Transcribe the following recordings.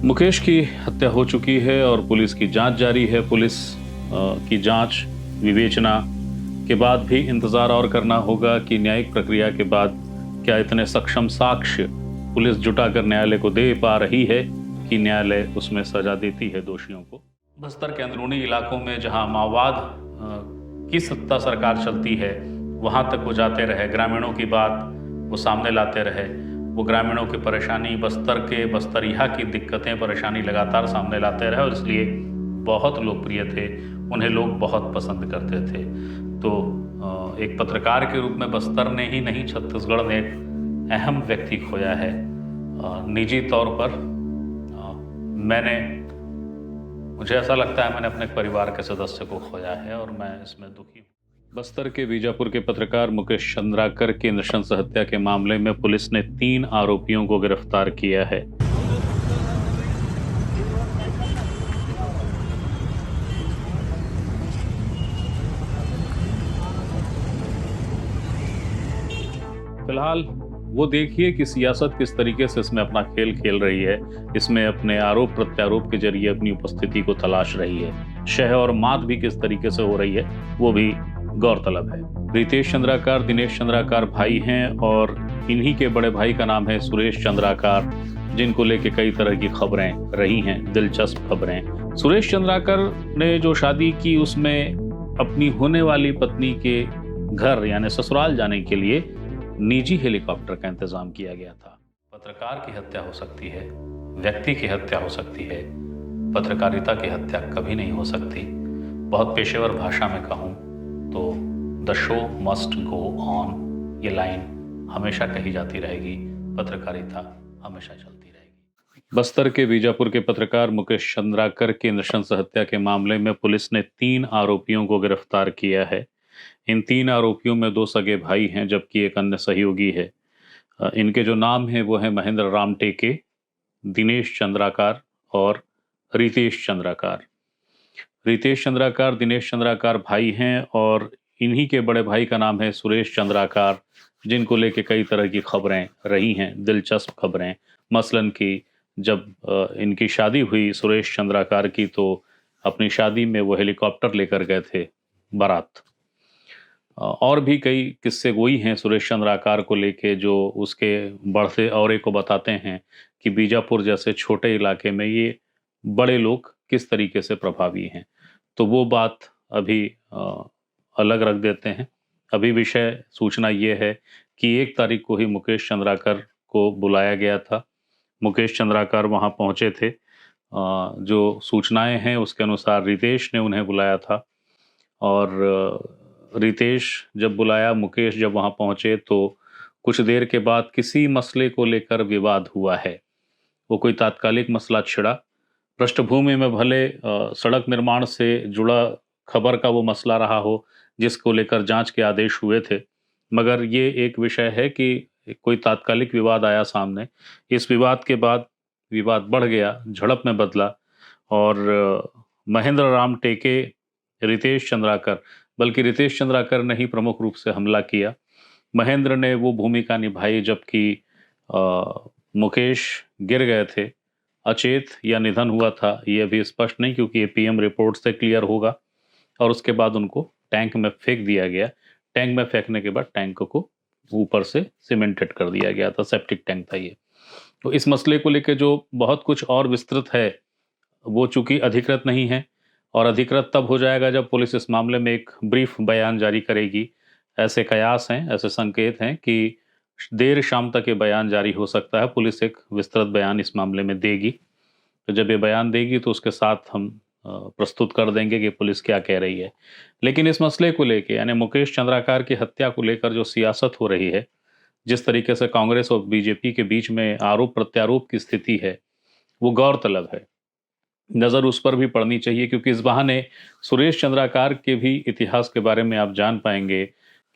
मुकेश की हत्या हो चुकी है और पुलिस की जांच जारी है। पुलिस की जांच विवेचना के बाद भी इंतजार और करना होगा कि न्यायिक प्रक्रिया के बाद क्या इतने सक्षम साक्ष्य पुलिस जुटाकर न्यायालय को दे पा रही है कि न्यायालय उसमें सजा देती है दोषियों को। बस्तर के अंदरूनी इलाकों में जहां माओवाद की सत्ता सरकार चलती है, वहां तक वो जाते रहे, ग्रामीणों की बात वो सामने लाते रहे। वो ग्रामीणों की परेशानी, बस्तर के बस्तरिया की दिक्कतें, परेशानी लगातार सामने लाते रहे और इसलिए बहुत लोकप्रिय थे, उन्हें लोग बहुत पसंद करते थे। तो एक पत्रकार के रूप में बस्तर ने ही नहीं, छत्तीसगढ़ ने एक अहम व्यक्ति खोया है। निजी तौर पर मुझे ऐसा लगता है मैंने अपने परिवार के सदस्य को खोया है और मैं इसमें दुखी हूँ। बस्तर के बीजापुर के पत्रकार मुकेश चंद्राकर की नृशंस हत्या के मामले में पुलिस ने 3 आरोपियों को गिरफ्तार किया है। फिलहाल वो देखिए कि सियासत किस तरीके से इसमें अपना खेल खेल रही है, इसमें अपने आरोप प्रत्यारोप के जरिए अपनी उपस्थिति को तलाश रही है। शह और मात भी किस तरीके से हो रही है वो भी गौरतलब है। रितेश चंद्राकर दिनेश चंद्राकर भाई हैं और इन्हीं के बड़े भाई का नाम है सुरेश चंद्राकर, जिनको लेके कई तरह की खबरें रही हैं, दिलचस्प खबरें। सुरेश चंद्राकर ने जो शादी की उसमें अपनी होने वाली पत्नी के घर यानी ससुराल जाने के लिए निजी हेलीकॉप्टर का इंतजाम किया गया था। पत्रकार की हत्या हो सकती है, व्यक्ति की हत्या हो सकती है, पत्रकारिता की हत्या कभी नहीं हो सकती। बहुत पेशेवर भाषा में कहूँ तो the show must go on, ये लाइन हमेशा कही जाती रहेगी, पत्रकारिता हमेशा चलती रहेगी। बस्तर के बीजापुर के पत्रकार मुकेश चंद्राकर की नृशंस हत्या के मामले में पुलिस ने 3 आरोपियों को गिरफ्तार किया है। इन 3 आरोपियों में 2 सगे भाई हैं जबकि एक अन्य सहयोगी है। इनके जो नाम हैं वो है महेंद्र राम टेके, दिनेश चंद्राकर और रितेश चंद्राकर। रितेश चंद्राकर दिनेश चंद्राकर भाई हैं और इन्हीं के बड़े भाई का नाम है सुरेश चंद्राकर, जिनको लेके कई तरह की खबरें रही हैं, दिलचस्प खबरें। मसलन कि जब इनकी शादी हुई सुरेश चंद्राकर की, तो अपनी शादी में वो हेलीकॉप्टर लेकर गए थे बारात। और भी कई किस्से गोई हैं सुरेश चंद्राकर को लेके, जो उसके बढ़ते औरे को बताते हैं कि बीजापुर जैसे छोटे इलाके में ये बड़े लोग किस तरीके से प्रभावी हैं। तो वो बात अभी अलग रख देते हैं। अभी विषय सूचना ये है कि 1 तारीख को ही मुकेश चंद्राकर को बुलाया गया था। मुकेश चंद्राकर वहाँ पहुँचे थे। जो सूचनाएं हैं उसके अनुसार रितेश ने उन्हें बुलाया था और रितेश जब बुलाया, मुकेश जब वहाँ पहुँचे तो कुछ देर के बाद किसी मसले को लेकर विवाद हुआ है। वो कोई तात्कालिक मसला छिड़ा। पृष्ठभूमि में भले सड़क निर्माण से जुड़ा खबर का वो मसला रहा हो जिसको लेकर जांच के आदेश हुए थे, मगर ये एक विषय है कि कोई तात्कालिक विवाद आया सामने। इस विवाद के बाद विवाद बढ़ गया, झड़प में बदला और महेंद्र राम टेके, रितेश चंद्राकर, बल्कि रितेश चंद्राकर ने ही प्रमुख रूप से हमला किया। महेंद्र ने वो भूमिका निभाई जबकि मुकेश गिर गए थे, अचेत या निधन हुआ था ये अभी स्पष्ट नहीं, क्योंकि ये पीएम रिपोर्ट से क्लियर होगा। और उसके बाद उनको टैंक में फेंक दिया गया। टैंक में फेंकने के बाद टैंक को ऊपर से सीमेंटेड कर दिया गया था, सेप्टिक टैंक था ये। तो इस मसले को लेकर जो बहुत कुछ और विस्तृत है वो चूंकि अधिकृत नहीं है, और अधिकृत तब हो जाएगा जब पुलिस इस मामले में एक ब्रीफ बयान जारी करेगी। ऐसे कयास हैं, ऐसे संकेत हैं कि देर शाम तक ये बयान जारी हो सकता है। पुलिस एक विस्तृत बयान इस मामले में देगी। तो जब ये बयान देगी तो उसके साथ हम प्रस्तुत कर देंगे कि पुलिस क्या कह रही है। लेकिन इस मसले को लेके यानी मुकेश चंद्राकर की हत्या को लेकर जो सियासत हो रही है, जिस तरीके से कांग्रेस और बीजेपी के बीच में आरोप प्रत्यारोप की स्थिति है, वो गौरतलब है। नज़र उस पर भी पड़नी चाहिए, क्योंकि इस बहाने सुरेश चंद्राकर के भी इतिहास के बारे में आप जान पाएंगे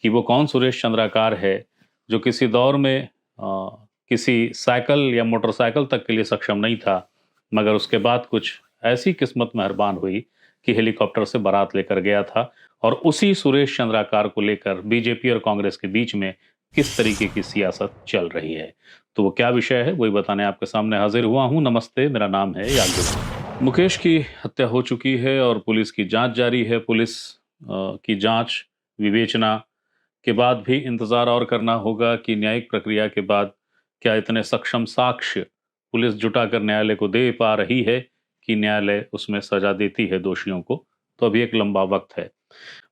कि वो कौन सुरेश चंद्राकर है जो किसी दौर में किसी साइकिल या मोटरसाइकिल तक के लिए सक्षम नहीं था, मगर उसके बाद कुछ ऐसी किस्मत मेहरबान हुई कि हेलीकॉप्टर से बारात लेकर गया था। और उसी सुरेश चंद्राकर को लेकर बीजेपी और कांग्रेस के बीच में किस तरीके की सियासत चल रही है। तो वो क्या विषय है वही बताने आपके सामने हाजिर हुआ हूँ। नमस्ते, मेरा नाम है यादव। मुकेश की हत्या हो चुकी है और पुलिस की जांच जारी है। पुलिस की जांच विवेचना के बाद भी इंतजार और करना होगा कि न्यायिक प्रक्रिया के बाद क्या इतने सक्षम साक्ष्य पुलिस जुटाकर न्यायालय को दे पा रही है कि न्यायालय उसमें सजा देती है दोषियों को। तो अभी एक लंबा वक्त है।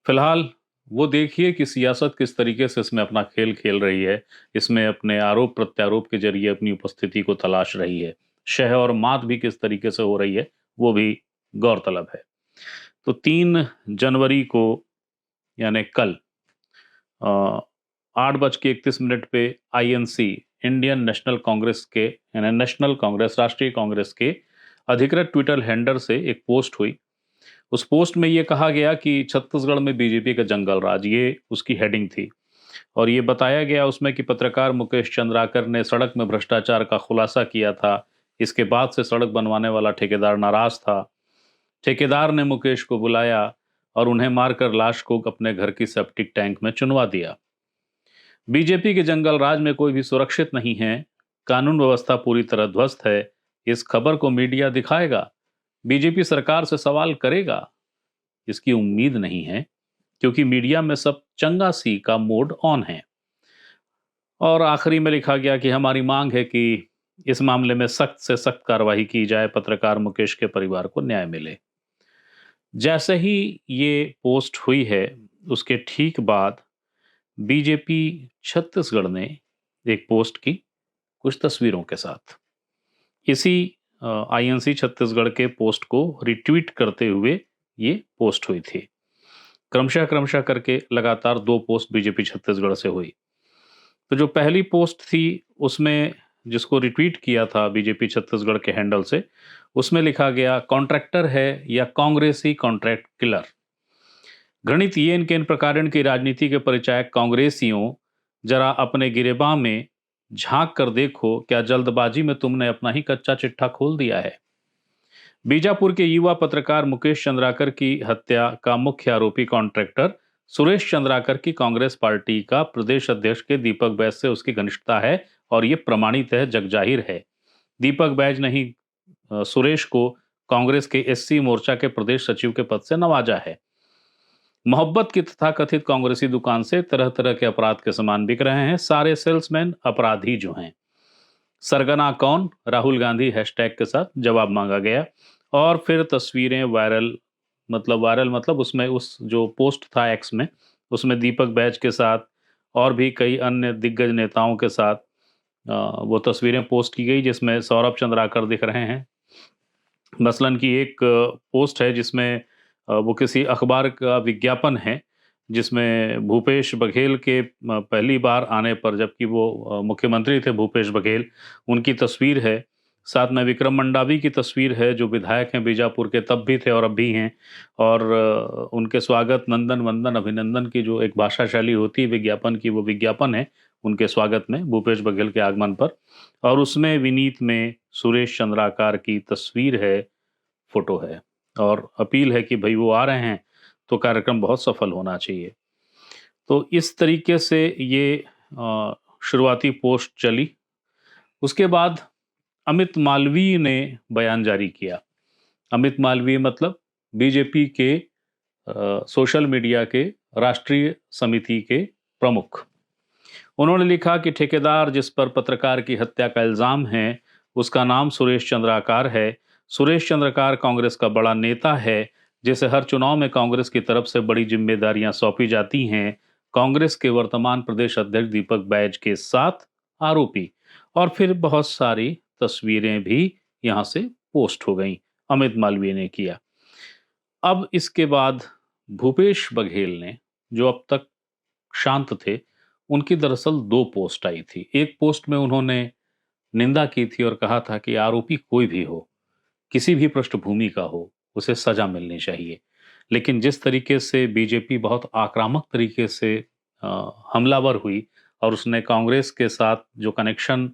फिलहाल वो देखिए कि सियासत किस तरीके से इसमें अपना खेल खेल रही है। इसमें अपने आरोप प्रत्यारोप के जरिए अपनी उपस्थिति को तलाश रही है। शह और मात भी किस तरीके से हो रही है वो भी गौरतलब है। तो 3 जनवरी को यानी कल 8:31 पे आईएनसी इंडियन नेशनल कांग्रेस के यानी नेशनल कांग्रेस राष्ट्रीय कांग्रेस के अधिकृत ट्विटर हैंडल से एक पोस्ट हुई। उस पोस्ट में ये कहा गया कि छत्तीसगढ़ में बीजेपी का जंगल राज, ये उसकी हेडिंग थी। और ये बताया गया उसमें कि पत्रकार मुकेश चंद्राकर ने सड़क में भ्रष्टाचार का खुलासा किया था। इसके बाद से सड़क बनवाने वाला ठेकेदार नाराज था। ठेकेदार ने मुकेश को बुलाया और उन्हें मारकर लाश को अपने घर की सेप्टिक टैंक में चुनवा दिया। बीजेपी के जंगल राज में कोई भी सुरक्षित नहीं है। कानून व्यवस्था पूरी तरह ध्वस्त है। इस खबर को मीडिया दिखाएगा, बीजेपी सरकार से सवाल करेगा, इसकी उम्मीद नहीं है, क्योंकि मीडिया में सब चंगा सी का मोड ऑन है। और आखिरी में लिखा गया कि हमारी मांग है कि इस मामले में सख्त से सख्त कार्रवाई की जाए, पत्रकार मुकेश के परिवार को न्याय मिले। जैसे ही ये पोस्ट हुई है उसके ठीक बाद बीजेपी छत्तीसगढ़ ने एक पोस्ट की कुछ तस्वीरों के साथ। इसी आईएनसी छत्तीसगढ़ के पोस्ट को रिट्वीट करते हुए ये पोस्ट हुई थी। क्रमशः करके लगातार 2 पोस्ट बीजेपी छत्तीसगढ़ से हुई। तो जो पहली पोस्ट थी उसमें जिसको रिट्वीट किया था बीजेपी छत्तीसगढ़ के हैंडल से, उसमें लिखा गया कॉन्ट्रैक्टर है या कांग्रेसी कॉन्ट्रैक्ट किलर। घृणित ये इनके इन प्रकारण की राजनीति के परिचायक कांग्रेसियों, जरा अपने गिरेबां में झांक कर देखो, क्या जल्दबाजी में तुमने अपना ही कच्चा चिट्ठा खोल दिया है। बीजापुर के युवा पत्रकार मुकेश चंद्राकर की हत्या का मुख्य आरोपी कॉन्ट्रैक्टर सुरेश चंद्राकर की कांग्रेस पार्टी का प्रदेश अध्यक्ष के दीपक बैज से उसकी घनिष्ठता है और ये प्रमाणित है, जगजाहिर है। दीपक बैज ने ही सुरेश को कांग्रेस के एससी मोर्चा के प्रदेश सचिव के पद से नवाजा है। मोहब्बत की तथाकथित कांग्रेसी दुकान से तरह तरह के अपराध के सामान बिक रहे हैं। सारे सेल्समैन अपराधी जो हैं। सरगना कौन, राहुल गांधी हैशटैग के साथ जवाब मांगा गया और फिर तस्वीरें वायरल मतलब उसमें उस जो पोस्ट था एक्स में, उसमें दीपक बैज के साथ और भी कई अन्य दिग्गज नेताओं के साथ वो तस्वीरें पोस्ट की गई, जिसमें सौरभ चंद्राकर दिख रहे हैं। मसलन की एक पोस्ट है जिसमें वो किसी अखबार का विज्ञापन है, जिसमें भूपेश बघेल के पहली बार आने पर, जबकि वो मुख्यमंत्री थे भूपेश बघेल, उनकी तस्वीर है। साथ में विक्रम मंडावी की तस्वीर है जो विधायक हैं बीजापुर के, तब भी थे और अब भी हैं। और उनके स्वागत, नंदन वंदन, अभिनंदन की जो एक भाषा शैली होती है विज्ञापन की, वो विज्ञापन है उनके स्वागत में भूपेश बघेल के आगमन पर। और उसमें विनीत में सुरेश चंद्राकर की तस्वीर है, फोटो है और अपील है कि भाई वो आ रहे हैं तो कार्यक्रम बहुत सफल होना चाहिए। तो इस तरीके से ये शुरुआती पोस्ट चली। उसके बाद अमित मालवीय ने बयान जारी किया। अमित मालवीय मतलब बीजेपी के सोशल मीडिया के राष्ट्रीय समिति के प्रमुख। उन्होंने लिखा कि ठेकेदार जिस पर पत्रकार की हत्या का इल्जाम है उसका नाम सुरेश चंद्राकर है। सुरेश चंद्राकर कांग्रेस का बड़ा नेता है जिसे हर चुनाव में कांग्रेस की तरफ से बड़ी जिम्मेदारियां सौंपी जाती हैं। कांग्रेस के वर्तमान प्रदेश अध्यक्ष दीपक बैज के साथ आरोपी। और फिर बहुत सारी तस्वीरें भी यहां से पोस्ट हो गई, अमित मालवीय ने किया। अब इसके बाद भूपेश बघेल ने, जो अब तक शांत थे, उनकी दरअसल 2 पोस्ट आई थी। एक पोस्ट में उन्होंने निंदा की थी और कहा था कि आरोपी कोई भी हो, किसी भी पृष्ठभूमि का हो, उसे सजा मिलनी चाहिए। लेकिन जिस तरीके से बीजेपी बहुत आक्रामक तरीके से हमलावर हुई और उसने कांग्रेस के साथ जो कनेक्शन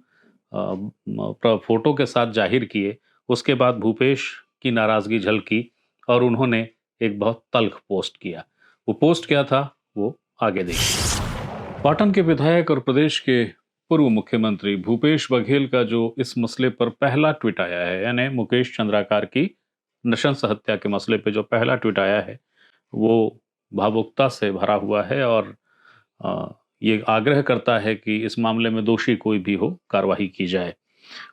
फोटो के साथ जाहिर किए, उसके बाद भूपेश की नाराजगी झलकी और उन्होंने एक बहुत तल्ख पोस्ट किया। वो पोस्ट क्या था वो आगे देखिए। पाटन के विधायक और प्रदेश के पूर्व मुख्यमंत्री भूपेश बघेल का जो इस मसले पर पहला ट्वीट आया है, यानी मुकेश चंद्राकार की नृशंस हत्या के मसले पे जो पहला ट्वीट आया है, वो भावुकता से भरा हुआ है और अ, ये आग्रह करता है कि इस मामले में दोषी कोई भी हो, कार्रवाई की जाए।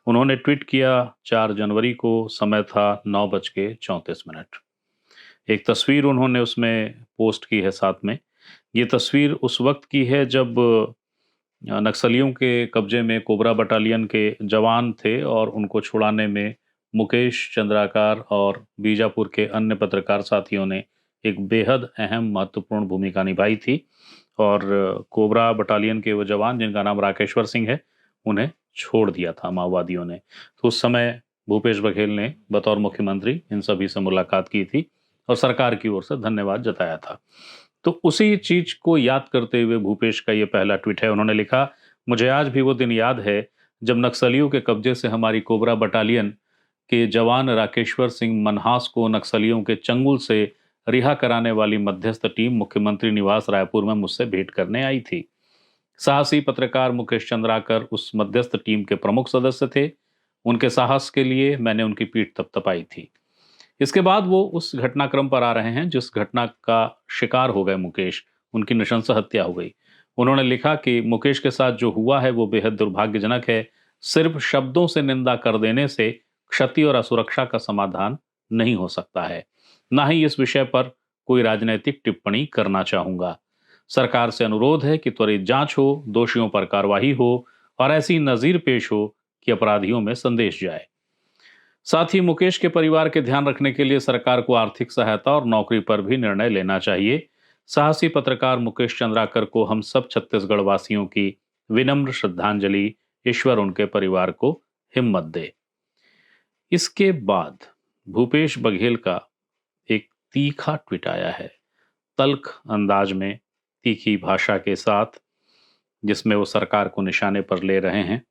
उन्होंने ट्वीट किया 4 जनवरी को, समय था 9:34। एक तस्वीर उन्होंने उसमें पोस्ट की है साथ में। ये तस्वीर उस वक्त की है जब नक्सलियों के कब्जे में कोबरा बटालियन के जवान थे और उनको छुड़ाने में मुकेश चंद्राकार और बीजापुर के अन्य पत्रकार साथियों ने एक बेहद अहम महत्वपूर्ण भूमिका निभाई थी और कोबरा बटालियन के वो जवान जिनका नाम राकेश्वर सिंह है, उन्हें छोड़ दिया था माओवादियों ने। तो उस समय भूपेश बघेल ने बतौर मुख्यमंत्री इन सभी से मुलाकात की थी और सरकार की ओर से धन्यवाद जताया था। तो उसी चीज को याद करते हुए भूपेश का ये पहला ट्वीट है। उन्होंने लिखा, मुझे आज भी वो दिन याद है जब नक्सलियों के कब्जे से हमारी कोबरा बटालियन के जवान राकेश्वर सिंह मनहास को नक्सलियों के चंगुल से रिहा कराने वाली मध्यस्थ टीम मुख्यमंत्री निवास रायपुर में मुझसे भेंट करने आई थी। साहसी पत्रकार मुकेश चंद्राकर उस मध्यस्थ टीम के प्रमुख सदस्य थे। उनके साहस के लिए मैंने उनकी पीठ थपथपाई थी। इसके बाद वो उस घटनाक्रम पर आ रहे हैं जिस घटना का शिकार हो गए मुकेश, उनकी नृशंस हत्या हो गई। उन्होंने लिखा कि मुकेश के साथ जो हुआ है वो बेहद दुर्भाग्यजनक है। सिर्फ शब्दों से निंदा कर देने से क्षति और असुरक्षा का समाधान नहीं हो सकता है। ना ही इस विषय पर कोई राजनीतिक टिप्पणी करना चाहूंगा। सरकार से अनुरोध है कि त्वरित जांच हो, दोषियों पर कार्रवाई हो और ऐसी नजीर पेश हो कि अपराधियों में संदेश जाए। साथ ही मुकेश के परिवार के ध्यान रखने के लिए सरकार को आर्थिक सहायता और नौकरी पर भी निर्णय लेना चाहिए। साहसी पत्रकार मुकेश चंद्राकर को हम सब छत्तीसगढ़ वासियों की विनम्र श्रद्धांजलि। ईश्वर उनके परिवार को हिम्मत दे। इसके बाद भूपेश बघेल का एक तीखा ट्वीट आया है, तल्ख अंदाज में, तीखी भाषा के साथ, जिसमें वो सरकार को निशाने पर ले रहे हैं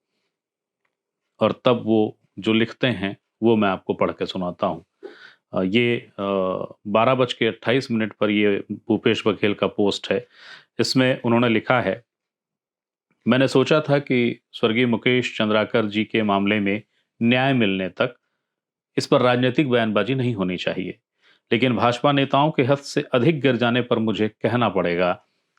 और तब वो जो लिखते हैं वो मैं आपको पढ़ के सुनाता हूँ। ये 12:28 पर ये भूपेश बघेल का पोस्ट है। इसमें उन्होंने लिखा है, मैंने सोचा था कि स्वर्गीय मुकेश चंद्राकर जी के मामले में न्याय मिलने तक इस पर राजनीतिक बयानबाजी नहीं होनी चाहिए, लेकिन भाजपा नेताओं के हद से अधिक गिर जाने पर मुझे कहना पड़ेगा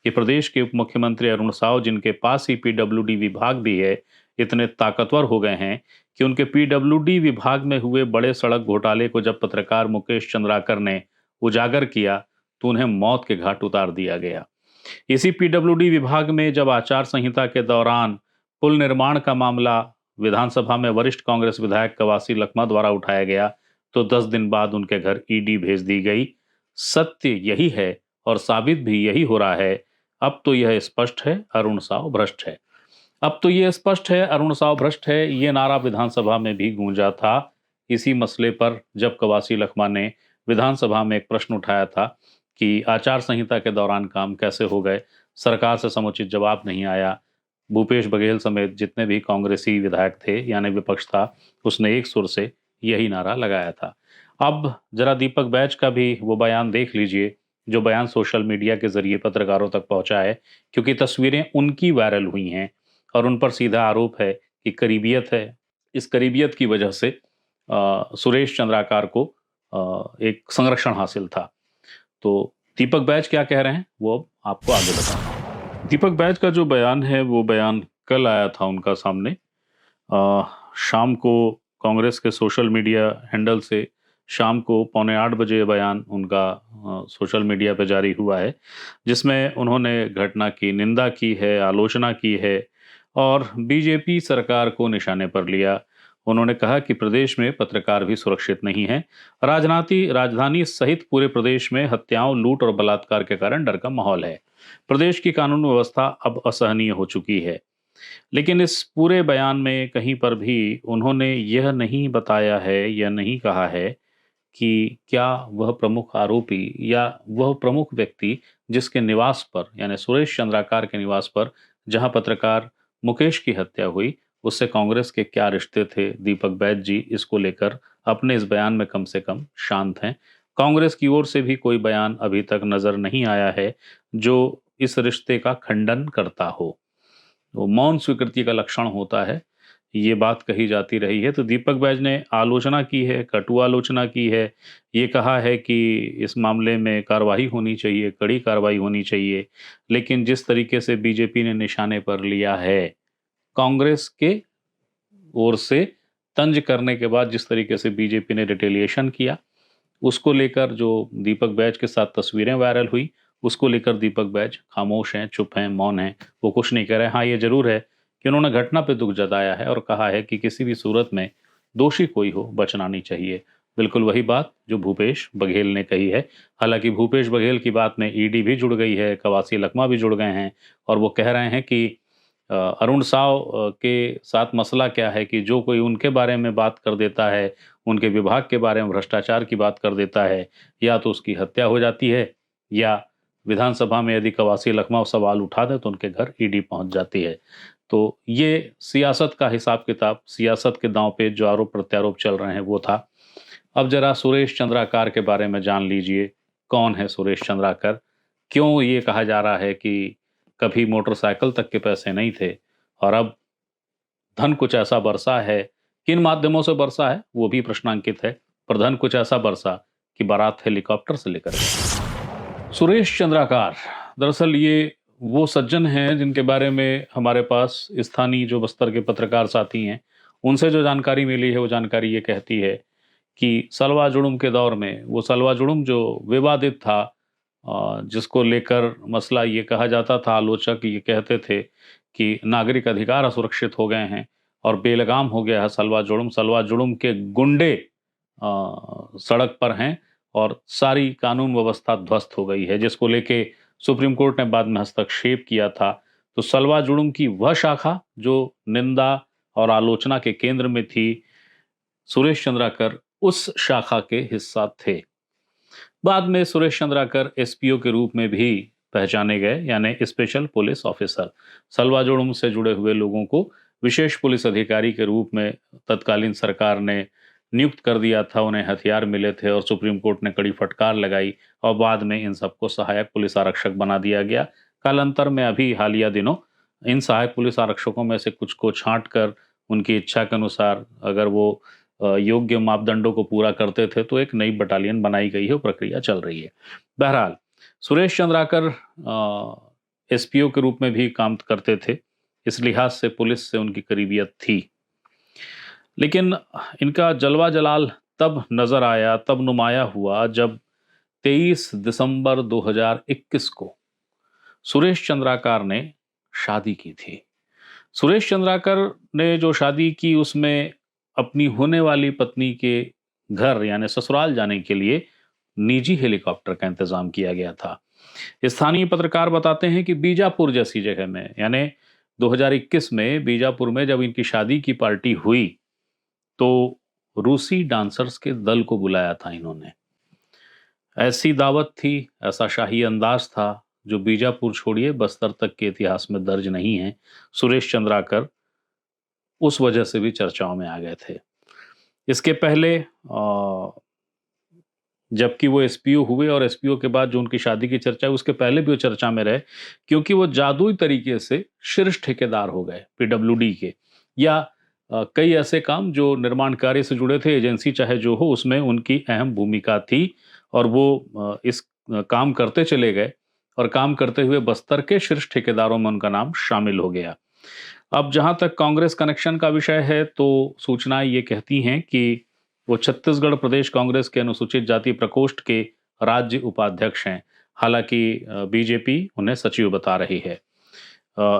कि प्रदेश के उप मुख्यमंत्री अरुण साव, जिनके पास ही पीडब्ल्यूडी विभाग भी है, इतने ताकतवर हो गए हैं कि उनके पीडब्ल्यूडी विभाग में हुए बड़े सड़क घोटाले को जब पत्रकार मुकेश चंद्राकर ने उजागर किया तो उन्हें मौत के घाट उतार दिया गया। इसी पीडब्ल्यूडी विभाग में जब आचार संहिता के दौरान पुल निर्माण का मामला विधानसभा में वरिष्ठ कांग्रेस विधायक कवासी लखमा द्वारा उठाया गया तो 10 दिन बाद उनके घर ईडी भेज दी गई। सत्य यही है और साबित भी यही हो रहा है। अब तो यह स्पष्ट है, अरुण साव भ्रष्ट है। अब तो यह स्पष्ट है, अरुण साव भ्रष्ट है। ये नारा विधानसभा में भी गूंजा था इसी मसले पर जब कवासी लखमा ने विधानसभा में एक प्रश्न उठाया था कि आचार संहिता के दौरान काम कैसे हो गए। सरकार से समुचित जवाब नहीं आया। भूपेश बघेल समेत जितने भी कांग्रेसी विधायक थे, यानी विपक्ष था, उसने एक सुर से यही नारा लगाया था। अब जरा दीपक बैज का भी वो बयान देख लीजिए, जो बयान सोशल मीडिया के जरिए पत्रकारों तक पहुंचा है, क्योंकि तस्वीरें उनकी वायरल हुई हैं और उन पर सीधा आरोप है कि करीबियत है। इस करीबियत की वजह से सुरेश चंद्राकार को एक संरक्षण हासिल था। तो दीपक बैज क्या कह रहे हैं वो अब आपको आगे बताऊं। दीपक बैज का जो बयान है वो बयान कल आया था उनका सामने। शाम को कांग्रेस के सोशल मीडिया हैंडल से शाम को 7:45 बजे बयान उनका सोशल मीडिया पर जारी हुआ है, जिसमें उन्होंने घटना की निंदा की है, आलोचना की है और बीजेपी सरकार को निशाने पर लिया। उन्होंने कहा कि प्रदेश में पत्रकार भी सुरक्षित नहीं है। राजधानी सहित पूरे प्रदेश में हत्याओं, लूट और बलात्कार के कारण डर का माहौल है। प्रदेश की कानून व्यवस्था अब असहनीय हो चुकी है। लेकिन इस पूरे बयान में कहीं पर भी उन्होंने यह नहीं बताया है या नहीं कहा है कि क्या वह प्रमुख आरोपी या वह प्रमुख व्यक्ति जिसके निवास पर, यानी सुरेश चंद्राकार के निवास पर जहां पत्रकार मुकेश की हत्या हुई, उससे कांग्रेस के क्या रिश्ते थे। दीपक बैज जी इसको लेकर अपने इस बयान में कम से कम शांत हैं। कांग्रेस की ओर से भी कोई बयान अभी तक नजर नहीं आया है जो इस रिश्ते का खंडन करता हो। वो मौन स्वीकृति का लक्षण होता है, ये बात कही जाती रही है। तो दीपक बैज ने आलोचना की है, कटु आलोचना की है, ये कहा है कि इस मामले में कार्रवाई होनी चाहिए, कड़ी कार्रवाई होनी चाहिए। लेकिन जिस तरीके से बीजेपी ने निशाने पर लिया है, कांग्रेस के ओर से तंज करने के बाद जिस तरीके से बीजेपी ने रिटेलिएशन किया, उसको लेकर जो दीपक बैज के साथ तस्वीरें वायरल हुई, उसको लेकर दीपक बैज खामोश हैं, चुप हैं, मौन हैं, वो कुछ नहीं कह रहे। हाँ, ये जरूर है कि उन्होंने घटना पे दुख जताया है और कहा है कि किसी भी सूरत में दोषी कोई हो, बचना नहीं चाहिए। बिल्कुल वही बात जो भूपेश बघेल ने कही है। हालांकि भूपेश बघेल की बात में ईडी भी जुड़ गई है, कवासी लखमा भी जुड़ गए हैं और वो कह रहे हैं कि अरुण साव के साथ मसला क्या है कि जो कोई उनके बारे में बात कर देता है, उनके विभाग के बारे में भ्रष्टाचार की बात कर देता है, या तो उसकी हत्या हो जाती है या विधानसभा में यदि कवासी लखमा सवाल उठा दे तो उनके घर ईडी पहुंच जाती है। तो ये सियासत का हिसाब किताब, सियासत के दांव पे जो आरोप प्रत्यारोप चल रहे हैं वो था। अब जरा सुरेश चंद्राकर के बारे में जान लीजिए। कौन है सुरेश चंद्राकर? क्यों ये कहा जा रहा है कि कभी मोटरसाइकिल तक के पैसे नहीं थे और अब धन कुछ ऐसा बरसा है? किन माध्यमों से बरसा है वो भी प्रश्नांकित है, पर धन कुछ ऐसा बरसा कि बारात हेलीकॉप्टर से लेकर गई। सुरेश चंद्राकर दरअसल ये वो सज्जन हैं जिनके बारे में हमारे पास स्थानीय जो बस्तर के पत्रकार साथी हैं, उनसे जो जानकारी मिली है वो जानकारी ये कहती है कि सलवा जुड़ुम के दौर में, वो सलवा जुड़ुम जो विवादित था, जिसको लेकर मसला ये कहा जाता था, आलोचक ये कहते थे कि नागरिक अधिकार असुरक्षित हो गए हैं और बेलगाम हो गया है सलवा जुड़ुम। सलवा जुड़ुम के गुंडे सड़क पर हैं और सारी कानून व्यवस्था ध्वस्त हो गई है, जिसको लेके सुप्रीम कोर्ट ने बाद में हस्तक्षेप किया था। तो सलवा जुड़ुम की वह शाखा जो निंदा और आलोचना के केंद्र में थी, सुरेश चंद्राकर उस शाखा के हिस्सा थे। बाद में सुरेश चंद्राकर एसपीओ के रूप में भी पहचाने गए, यानी स्पेशल पुलिस ऑफिसर। सलवा जुड़ुम से जुड़े हुए लोगों को विशेष पुलिस अधिकारी के रूप में तत्कालीन सरकार ने नियुक्त कर दिया था। उन्हें हथियार मिले थे और सुप्रीम कोर्ट ने कड़ी फटकार लगाई और बाद में इन सबको सहायक पुलिस आरक्षक बना दिया गया। कालांतर में अभी हालिया दिनों इन सहायक पुलिस आरक्षकों में से कुछ को छांट कर उनकी इच्छा के अनुसार अगर वो योग्य मापदंडों को पूरा करते थे तो एक नई बटालियन बनाई गई है, प्रक्रिया चल रही है। बहरहाल सुरेश चंद्राकर एसपीओ के रूप में भी काम करते थे, इस लिहाज से पुलिस से उनकी करीबियत थी। लेकिन इनका जलवा जलाल तब नजर आया, तब नुमाया हुआ जब 23 दिसंबर 2021 को सुरेश चंद्राकर ने शादी की थी। सुरेश चंद्राकर ने जो शादी की उसमें अपनी होने वाली पत्नी के घर यानी ससुराल जाने के लिए निजी हेलीकॉप्टर का इंतजाम किया गया था। स्थानीय पत्रकार बताते हैं कि बीजापुर जैसी जगह में, यानी 2021 में बीजापुर में जब इनकी शादी की पार्टी हुई तो रूसी डांसर्स के दल को बुलाया था इन्होंने। ऐसी दावत थी, ऐसा शाही अंदाज था जो बीजापुर छोड़िए बस्तर तक के इतिहास में दर्ज नहीं है। सुरेश चंद्राकर उस वजह से भी चर्चाओं में आ गए थे। इसके पहले जबकि वो एसपीओ हुए और एसपीओ के बाद जो उनकी शादी की चर्चा है उसके पहले भी वो चर्चा में रहे, क्योंकि वो जादुई तरीके से शीर्ष ठेकेदार हो गए पीडब्ल्यूडी के, या कई ऐसे काम जो निर्माण कार्य से जुड़े थे, एजेंसी चाहे जो हो उसमें उनकी अहम भूमिका थी और वो इस काम करते चले गए और काम करते हुए बस्तर के शीर्ष ठेकेदारों में उनका नाम शामिल हो गया। अब जहां तक कांग्रेस कनेक्शन का विषय है तो सूचनाएं ये कहती हैं कि वो छत्तीसगढ़ प्रदेश कांग्रेस के अनुसूचित जाति प्रकोष्ठ के राज्य उपाध्यक्ष हैं। हालांकि बीजेपी उन्हें सचिव बता रही है।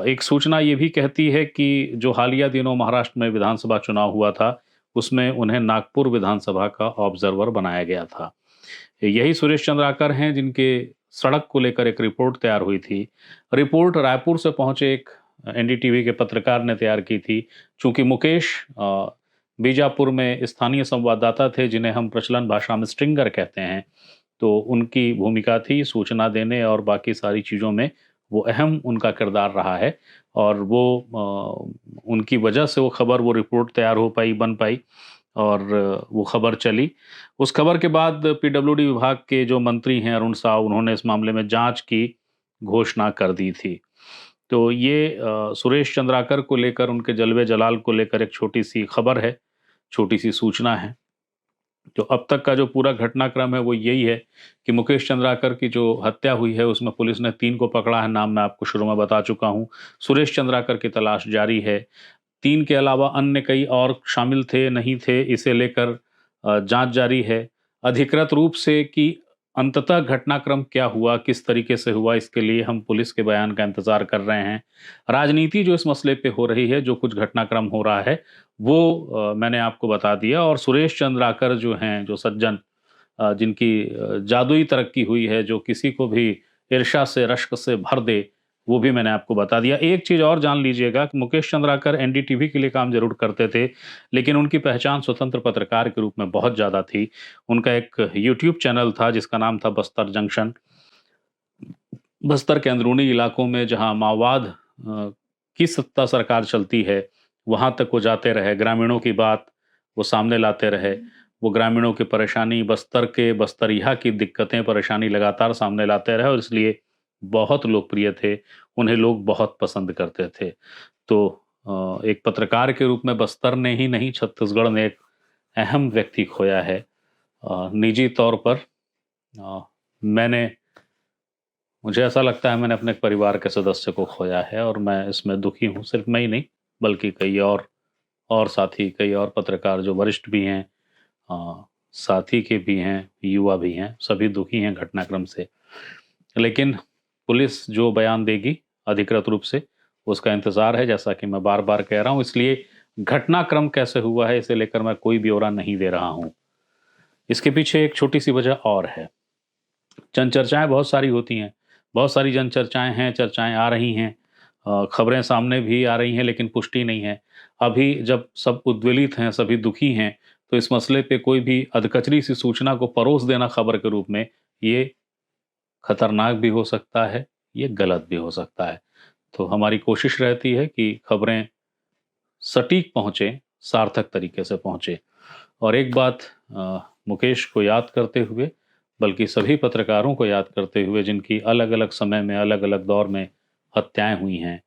एक सूचना ये भी कहती है कि जो हालिया दिनों महाराष्ट्र में विधानसभा चुनाव हुआ था उसमें उन्हें नागपुर विधानसभा का ऑब्जर्वर बनाया गया था। यही सुरेश चंद्राकर हैं जिनके सड़क को लेकर एक रिपोर्ट तैयार हुई थी। रिपोर्ट रायपुर से पहुंचे एक एनडीटीवी के पत्रकार ने तैयार की थी। चूंकि मुकेश बीजापुर में स्थानीय संवाददाता थे जिन्हें हम प्रचलन भाषा में स्ट्रिंगर कहते हैं, तो उनकी भूमिका थी सूचना देने और बाकी सारी चीज़ों में वो अहम उनका किरदार रहा है और वो उनकी वजह से वो खबर, वो रिपोर्ट तैयार हो पाई, बन पाई और वो खबर चली। उस खबर के बाद पीडब्ल्यूडी विभाग के जो मंत्री हैं अरुण साव, उन्होंने इस मामले में जांच की घोषणा कर दी थी। तो ये सुरेश चंद्राकर को लेकर, उनके जलवे जलाल को लेकर एक छोटी सी खबर है, छोटी सी सूचना है। जो अब तक का जो पूरा घटनाक्रम है वो यही है कि मुकेश चंद्राकर की जो हत्या हुई है उसमें पुलिस ने 3 को पकड़ा है, नाम मैं आपको शुरू में बता चुका हूं। सुरेश चंद्राकर की तलाश जारी है। 3 के अलावा अन्य कई और शामिल थे नहीं थे, इसे लेकर जांच जारी है। अधिकृत रूप से कि अंततः घटनाक्रम क्या हुआ, किस तरीके से हुआ, इसके लिए हम पुलिस के बयान का इंतजार कर रहे हैं। राजनीति जो इस मसले पे हो रही है, जो कुछ घटनाक्रम हो रहा है, वो मैंने आपको बता दिया। और सुरेश चंद्राकर जो हैं, जो सज्जन जिनकी जादुई तरक्की हुई है, जो किसी को भी ईर्ष्या से, रश्क से भर दे, वो भी मैंने आपको बता दिया। एक चीज़ और जान लीजिएगा कि मुकेश चंद्राकर एनडीटीवी के लिए काम ज़रूर करते थे, लेकिन उनकी पहचान स्वतंत्र पत्रकार के रूप में बहुत ज़्यादा थी। उनका एक यूट्यूब चैनल था जिसका नाम था बस्तर जंक्शन। बस्तर के अंदरूनी इलाकों में जहाँ माओवाद की सत्ता सरकार चलती है, वहाँ तक वो जाते रहे, ग्रामीणों की बात वो सामने लाते रहे। वो ग्रामीणों की परेशानी, बस्तर के बस्तरिया की दिक्कतें, परेशानी लगातार सामने लाते रहे और इसलिए बहुत लोकप्रिय थे। उन्हें लोग बहुत पसंद करते थे। तो एक पत्रकार के रूप में बस्तर ने ही नहीं, छत्तीसगढ़ ने एक अहम व्यक्ति खोया है। निजी तौर पर मैंने मुझे ऐसा लगता है मैंने अपने परिवार के सदस्य को खोया है और मैं इसमें दुखी हूँ। सिर्फ मैं ही नहीं, बल्कि कई और साथी, कई और पत्रकार जो वरिष्ठ भी हैं, साथी के भी हैं, युवा भी हैं, सभी दुखी हैं घटनाक्रम से। लेकिन पुलिस जो बयान देगी अधिकृत रूप से, उसका इंतज़ार है, जैसा कि मैं बार-बार कह रहा हूँ। इसलिए घटनाक्रम कैसे हुआ है, इसे लेकर मैं कोई ब्यौरा नहीं दे रहा हूँ। इसके पीछे एक छोटी-सी वजह और है। जनचर्चाएँ बहुत सारी होती हैं, बहुत सारी जनचर्चाएँ हैं, चर्चाएँ आ रही हैं, खबरें सामने भी आ रही हैं, लेकिन पुष्टि नहीं है। अभी जब सब उद्वेलित हैं, सभी दुखी हैं, तो इस मसले पे कोई भी अधकचरी सी सूचना को परोस देना खबर के रूप में, ये खतरनाक भी हो सकता है, ये गलत भी हो सकता है। तो हमारी कोशिश रहती है कि खबरें सटीक पहुँचें, सार्थक तरीके से पहुँचें। और एक बात मुकेश को याद करते हुए, बल्कि सभी पत्रकारों को याद करते हुए जिनकी अलग-अलग समय में, अलग-अलग दौर में हत्याएँ हुई हैं,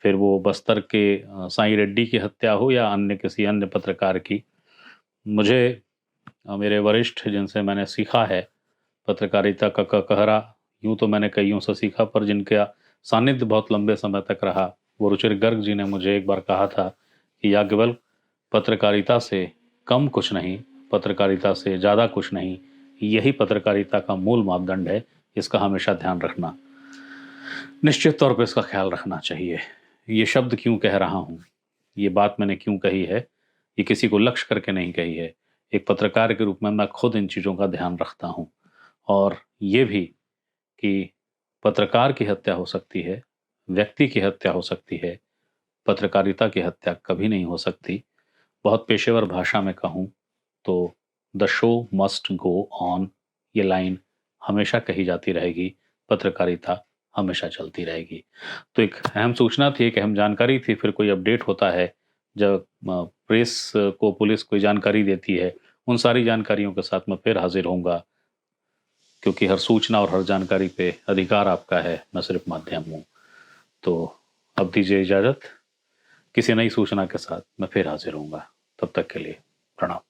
फिर वो बस्तर के साईं रेड्डी की हत्या हो या अन्य किसी अन्य पत्रकार की, मुझे मेरे वरिष्ठ जिनसे मैंने सीखा है पत्रकारिता का कहरा, यूँ तो मैंने कइयों से सीखा, पर जिनका सानिध्य बहुत लंबे समय तक रहा, वो रुचिर गर्ग जी ने मुझे एक बार कहा था कि याज्ञवल्क्य, पत्रकारिता से कम कुछ नहीं, पत्रकारिता से ज़्यादा कुछ नहीं, यही पत्रकारिता का मूल मापदंड है, इसका हमेशा ध्यान रखना। निश्चित तौर पे इसका ख्याल रखना चाहिए। ये शब्द क्यों कह रहा हूँ, ये बात मैंने क्यों कही है, ये किसी को लक्ष्य करके नहीं कही है। एक पत्रकार के रूप में मैं खुद इन चीज़ों का ध्यान रखता हूँ। और ये भी कि पत्रकार की हत्या हो सकती है, व्यक्ति की हत्या हो सकती है, पत्रकारिता की हत्या कभी नहीं हो सकती। बहुत पेशेवर भाषा में कहूँ तो the show must go on, ये लाइन हमेशा कही जाती रहेगी, पत्रकारिता हमेशा चलती रहेगी। तो एक अहम सूचना थी, एक अहम जानकारी थी, फिर कोई अपडेट होता है, जब प्रेस को पुलिस कोई जानकारी देती है, उन सारी जानकारियों के साथ मैं फिर हाजिर होऊंगा, क्योंकि हर सूचना और हर जानकारी पे अधिकार आपका है, मैं सिर्फ माध्यम हूँ। तो अब दीजिए इजाज़त, किसी नई सूचना के साथ मैं फिर हाजिर होऊंगा। तब तक के लिए प्रणाम।